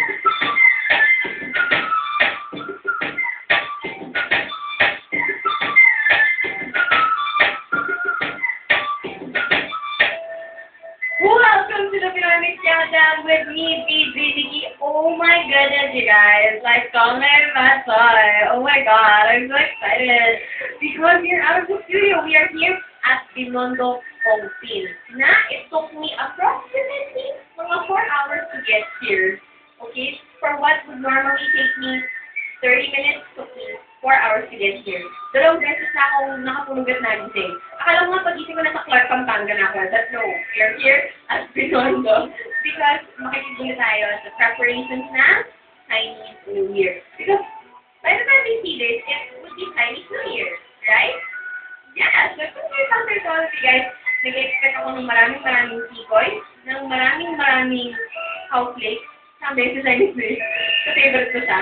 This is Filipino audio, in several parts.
Welcome to the Pinoy Countdown with me, BJ. Oh my goodness, you guys. Like, come Oh my god, I'm so excited. Because we're out of the studio. We are here at Binondo Philippines. Now, it took me approximately 4 hours to get here. Okay? For what would normally take me 30 minutes, took me 4 hours to get here. Dalawang beses na akong nakatulog at nagising. Akala mo nga pagising ko na sa Clark, Pampanga na ako. But no, we are here at Binondo because makikigulo tayo sa preparations na Chinese New Year. Because by the time we see this, it would be Chinese New Year, right? Yeah, so kung may counter to all of you guys, nag-expect ako ng maraming tikoy, ng maraming house flakes, sabi sa Chinese New Year. So favorite ko siya.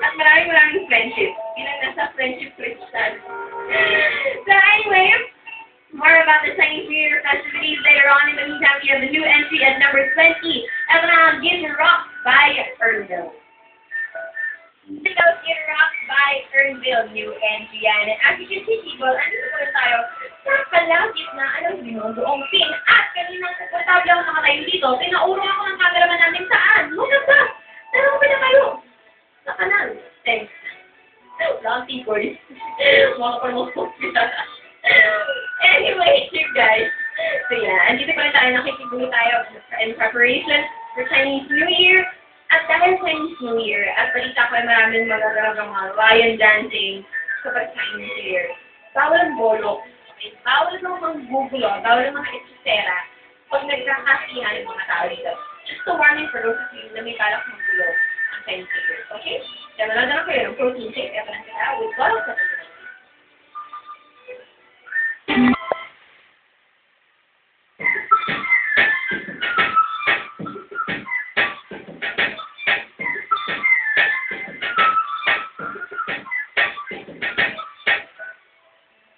At maraming friendship. Ilang nasa friendship Christian. So anyway, more about the Chinese New Year festivities later on. In the meantime, we have the new entry at number 20, Evelyn Get Rock by Earnville. Get Rock by Earnville, new entry yan. And as you can see, people, andito po tayo sa kalagit na, Binondo Pin. At kanina, pagkatawag lang nakatayo dito, pinaurong ako ng cameraman namin saan? Maganda! Tanong ko na kayo. Sa kanal. Thanks. Launching course. Mga promote sila. Anyway, you guys. So yeah, andito pa rin tayo, nakikigulo tayo in preparation for Chinese New Year. At dahil Chinese New Year, at balita ko ay maraming magagaragang mga Ryan dancing kapag Chinese New Year. Bawal ang bolok. Okay? Bawal ang mga gugulo. Bawal ang mga etsisera pag nagkakasihan yung mga tao dito. Just a warning for those of you na may balak magulo ang Chinese New Year. Okay? Kaya malagyan na kayo ng protein shake. Kaya parang kita with bottles of protein.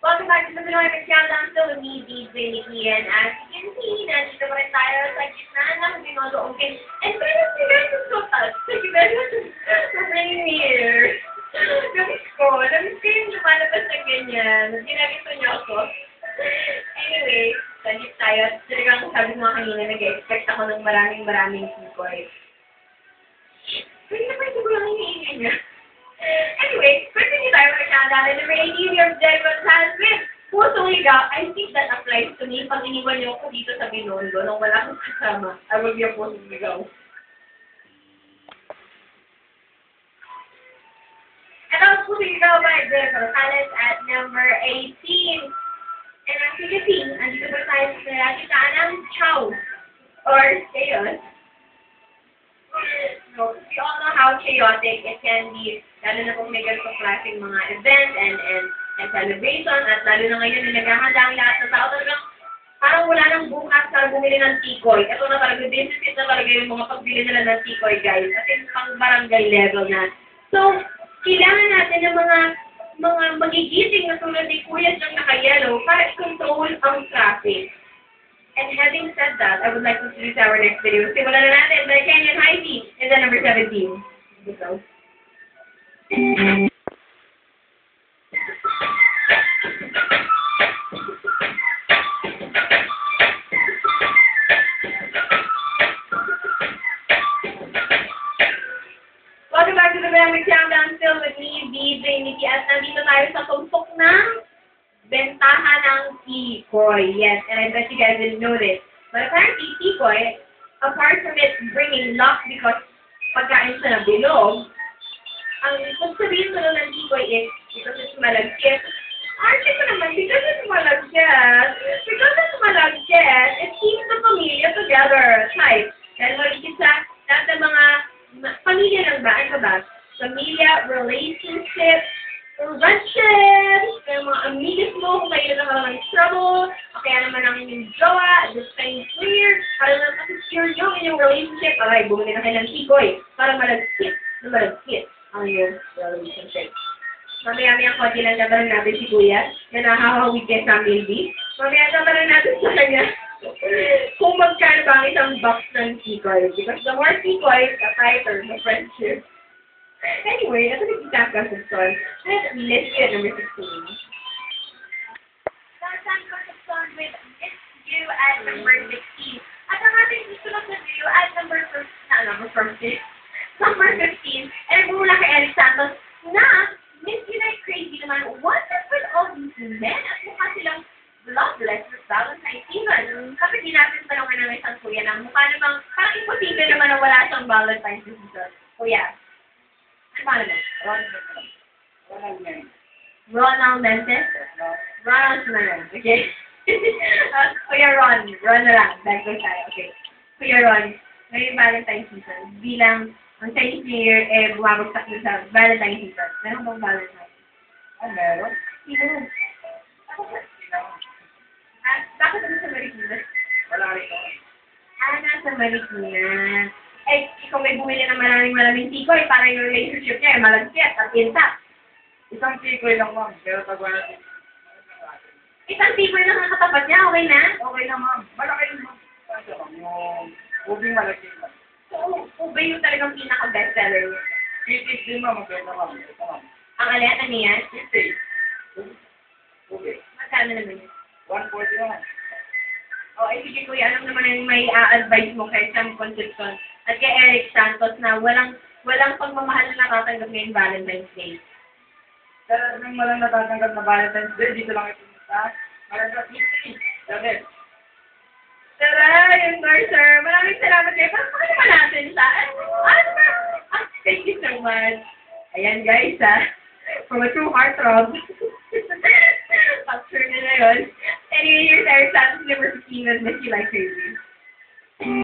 Welcome back to the Pinoy Countdown. Still with me, DJ Nikki, and as you can see, nandito pa rin tayo sa gitna ng Binondo Open. And parang you guys are so touched. Thank you very much for bringing me here. Namiss ko yung lumalabas na ganyan. Ginagito niyo ako. Anyway, sagit tayo. Talagang sabi mo kanina, nag-expect ako ng maraming tikoy. Pwede na pwede ko lang hinihingi niya. Anyway, continue tayo with the countdown. And the New Year Jaguar has been pusong higa. I think that applies to me. Pag iniwan niyo ako dito sa Binondo, nung wala akong kasama, I will be a pusong higaw. And ang pusong higaw by Jaguar has at number 18. And as you can see, andito po tayo sa nakitaan ng chow or chaos. So, we all know how chaotic it can be, lalo na kung may ganitong klaseng mga event and celebration, at lalo na ngayon na naghahanda ang lahat ng tao, talagang parang wala nang bukas para bumili ng tikoy. Ito na talaga, this is na talaga yung mga pagbili nila ng tikoy, guys. At yung pang barangay level na. So, kailangan natin ng mga magigising na tulad ni Kuya Jong naka-yellow para i-control ang traffic. And having said that, I would like to introduce our next video. Simulan na natin by Kenyan Heidi in the number 17. So. Welcome back to the Dynamic Countdown, still with me, BJ Nikki, at nandito tayo sa tumpok ng bentahan ng tikoy. Yes, and I bet you guys didn't know this. But apparently, tikoy, apart from it bringing luck because pagkain siya ng bilog, ang kung sabihin ko ng tikoy is because it's malagkit. Arte ko naman, because it's malagkit. Because it's malagkit, it keeps the pamilya together. Type. Dahil malagkit sa lahat ng mga pamilya lang ba? Ano ba? Pamilya, relationship, friendship, kaya mga amigas mo, kung kayo na ng trouble, o kaya naman ang inyong jowa, just staying clear, para naman secure nyo in yung relationship, alright, bumili na kayo ng tikoy, para malagkit ang yung relationship. Mamaya-maya konti lang naman natin si Kuya, na nahahawig kay Samuel B. Mamaya naman natin sa kanya, kung magkano ba isang box ng tikoy. Because the more tikoy, the tighter the friendship. Anyway, ito nag-exam question. Let's miss you at number 16. Exam question with Miss You at number 16. At ang ating susunod na video at number 15. Number 15. And nagmumula kay Eric Santos na Miss You like crazy naman. What is with all these men? At mukha silang bloodless with Valentine's season. Kapag di natin talungan ng isang kuya na mukha namang parang imposible naman na wala siyang Valentine's season. Kuya. Ano ba naman? Ronald Mentes? Ronald Mentes. Okay. Kuya Ron. Ron na lang. Back to tayo. Okay. Kuya Ron. Ngayong Valentine's season. Bilang ang Chinese New Year, bumabagsak din sa Valentine's season. Meron bang Valentine's? Meron. Meron. Bakit ano sa Marikina? Wala rin ako. Nasa Marikina. Ikaw may bumili ng maraming tikoy para yung relationship niya, malagkit at intact. Isang tikoy lang, ma'am. Pero tagwa natin. Isang tikoy lang ang katapat niya, okay na? Okay na, ma'am. Malaki rin, ma'am. Kasi, ma'am, yung ubing malaki lang. So, ubay yung talagang pinaka-bestseller niya. Pitis din, ma'am. Maganda, ma'am. Ito, ma'am. Ang alin, ano yan? Pitis. Okay. Magkano naman yun? 140 naman. Sige kuya, anong naman ang may advice mo kay Sam Concepcion at kay Eric Santos na walang pagmamahal na natatanggap ngayong Valentine's Day? Kaya nang malang natatanggap na Valentine's Day, dito lang ito sa Malangga City. Sabi. Tara, yun sir. Maraming salamat kayo. Pakita pa natin sa thank you so much. Ayan guys, from a true heartthrob. Picture na yun. Anyway, here's Eric Santos, number 15, with Miss You Like Crazy.